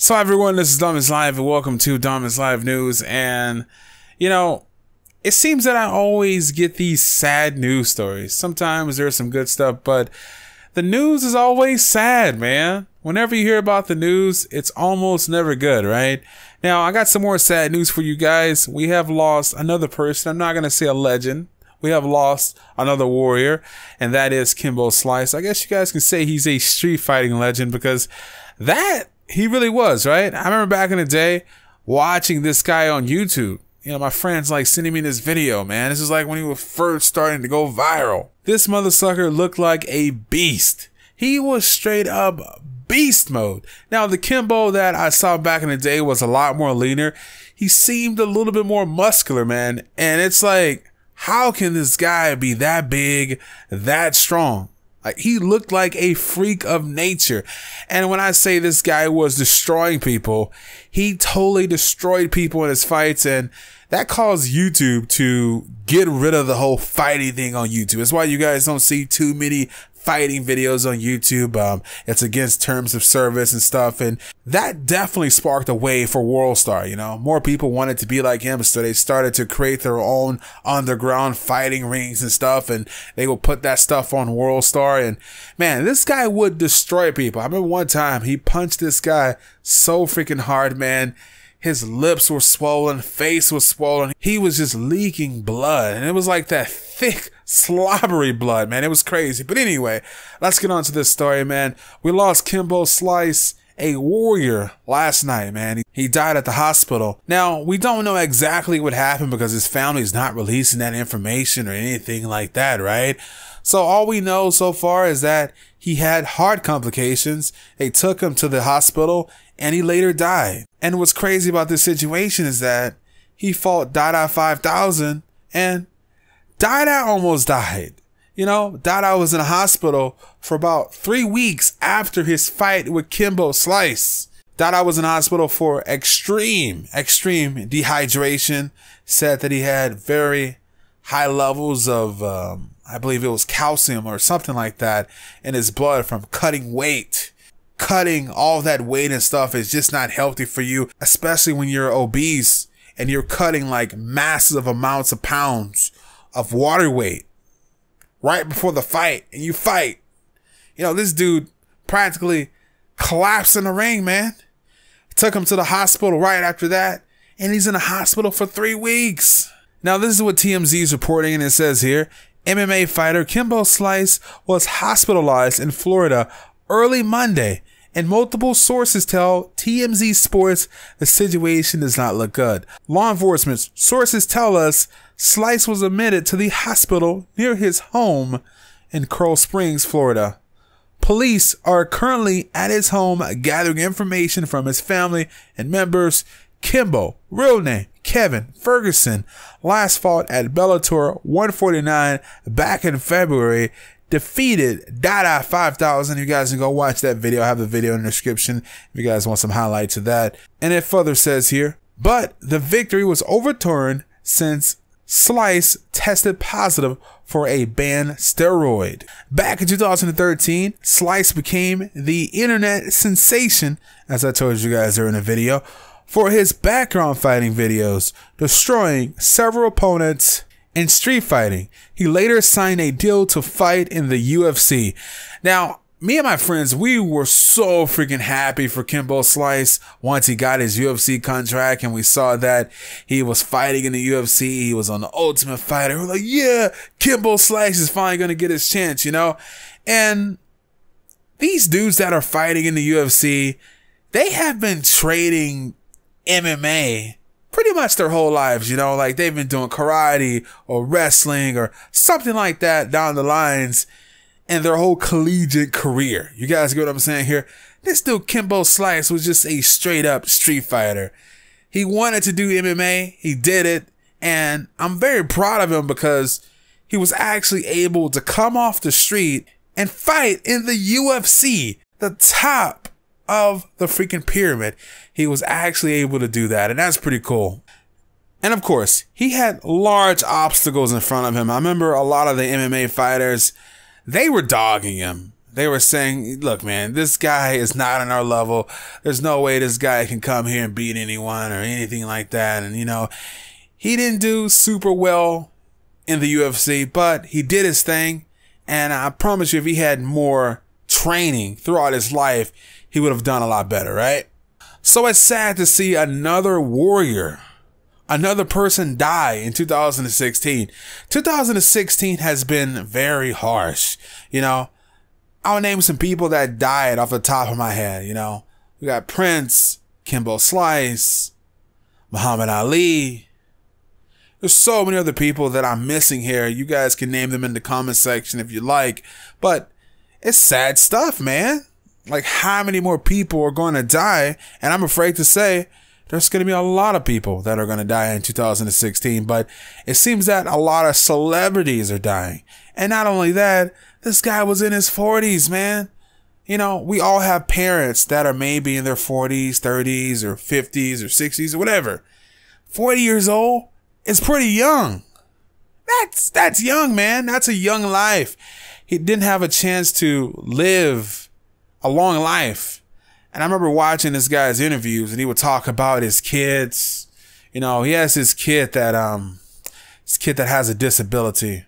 So everyone, this is DomisLive and welcome to DomisLive News. And you know, it seems that I always get these sad news stories. Sometimes there's some good stuff, but the news is always sad, man. Whenever you hear about the news, it's almost never good, right? Now, I got some more sad news for you guys. We have lost another person. I'm not going to say a legend. We have lost another warrior, and that is Kimbo Slice. I guess you guys can say he's a street fighting legend because that he really was, right? I remember back in the day watching this guy on YouTube. You know, my friends like sending me this video, man. This is like when he was first starting to go viral. This mother sucker looked like a beast. He was straight up beast mode. Now, the Kimbo that I saw back in the day was a lot more leaner. He seemed a little bit more muscular, man. And it's like, how can this guy be that big, that strong? Like, he looked like a freak of nature. And when I say this guy was destroying people, he totally destroyed people in his fights. And that caused YouTube to get rid of the whole fighting thing on YouTube. That's why you guys don't see too many fighting videos on YouTube. It's against terms of service and stuff. And that definitely sparked a wave for WorldStar. You know, more people wanted to be like him. So they started to create their own underground fighting rings and stuff. And they would put that stuff on WorldStar. And man, this guy would destroy people. I remember one time he punched this guy so freaking hard, man. His lips were swollen, face was swollen. He was just leaking blood. And it was like that thick, slobbery blood, man. It was crazy. But anyway, let's get on to this story, man. We lost Kimbo Slice, a warrior, last night, man. He died at the hospital. Now, we don't know exactly what happened because his family's not releasing that information or anything like that, right? So all we know so far is that he had heart complications. They took him to the hospital and he later died. And what's crazy about this situation is that he fought Dada 5000 and Dada almost died. You know, Dada was in a hospital for about 3 weeks after his fight with Kimbo Slice. Dada was in hospital for extreme dehydration. Said that he had very high levels of, I believe it was calcium or something like that in his blood from cutting weight. Cutting all that weight and stuff is just not healthy for you, especially when you're obese and you're cutting like massive amounts of pounds of water weight right before the fight and you fight. You know, this dude practically collapsed in the ring, man. Took him to the hospital right after that, and he's in the hospital for 3 weeks. Now, this is what TMZ is reporting, and it says here, MMA fighter Kimbo Slice was hospitalized in Florida early Monday, and multiple sources tell TMZ Sports the situation does not look good. Law enforcement sources tell us Slice was admitted to the hospital near his home in Coral Springs, Florida. Police are currently at his home gathering information from his family and members. Kimbo, real name Kevin Ferguson, last fought at Bellator 149 back in February. Defeated Dada 5000. You guys can go watch that video. I have the video in the description if you guys want some highlights of that. And it further says here, but the victory was overturned since Slice tested positive for a banned steroid. Back in 2013, Slice became the internet sensation, as I told you guys during the video, for his background fighting videos, destroying several opponents in street fighting. He later signed a deal to fight in the UFC. Now, me and my friends, we were so freaking happy for Kimbo Slice once he got his UFC contract and we saw that he was fighting in the UFC. He was on the Ultimate Fighter. We're like, yeah, Kimbo Slice is finally going to get his chance, you know? And these dudes that are fighting in the UFC, they have been trading MMA pretty much their whole lives, you know, like they've been doing karate or wrestling or something like that down the lines in their whole collegiate career. You guys get what I'm saying here? This dude Kimbo Slice was just a straight up street fighter. He wanted to do MMA. He did it. And I'm very proud of him because he was actually able to come off the street and fight in the UFC, the top of the freaking pyramid. He was actually able to do that, and that's pretty cool. And of course, he had large obstacles in front of him. I remember a lot of the MMA fighters, they were dogging him. they were saying, look, man, this guy is not on our level. There's no way this guy can come here and beat anyone or anything like that. And, you know, he didn't do super well in the UFC, but he did his thing. And I promise you, if he had more training throughout his life, he would have done a lot better, right? So it's sad to see another warrior, another person die in 2016. 2016 has been very harsh, you know. I'll name some people that died off the top of my head, you know. We got Prince, Kimbo Slice, Muhammad Ali. There's so many other people that I'm missing here. You guys can name them in the comment section if you like. But it's sad stuff, man. Like, how many more people are going to die? And I'm afraid to say there's going to be a lot of people that are going to die in 2016. But it seems that a lot of celebrities are dying. And not only that, this guy was in his 40s, man. You know, we all have parents that are maybe in their 40s, 30s, or 50s, or 60s, or whatever. 40 years old is pretty young. That's young, man. That's a young life. He didn't have a chance to live a long life. And I remember watching this guy's interviews, and he would talk about his kids. You know, he has his kid that has a disability.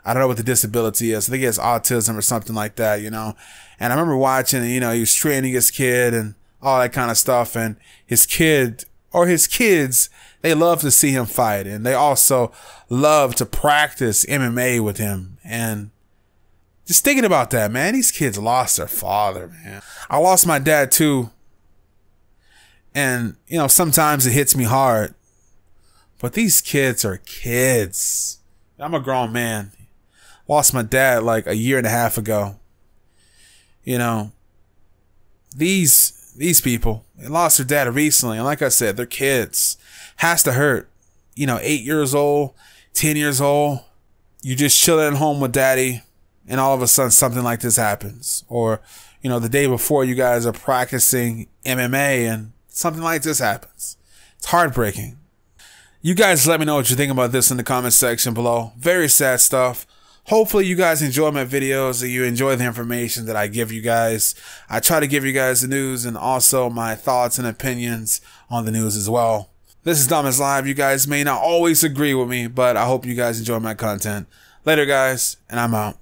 I don't know what the disability is. I think he has autism or something like that, you know. And I remember watching, you know, he was training his kid and all that kind of stuff. And his kid or his kids, they love to see him fight. And they also love to practice MMA with him. And just thinking about that, man, these kids lost their father, man. I lost my dad too. And, you know, sometimes it hits me hard. But these kids are kids. I'm a grown man. Lost my dad like a year and a half ago. You know, these people, they lost their dad recently. And like I said, they're kids. Has to hurt. You know, 8 years old, 10 years old. You just chilling at home with daddy. And all of a sudden something like this happens. Or, you know, the day before you guys are practicing MMA and something like this happens. It's heartbreaking. You guys let me know what you think about this in the comment section below. Very sad stuff. Hopefully you guys enjoy my videos and you enjoy the information that I give you guys. I try to give you guys the news and also my thoughts and opinions on the news as well. This is DomisLive. You guys may not always agree with me, but I hope you guys enjoy my content. Later, guys, and I'm out.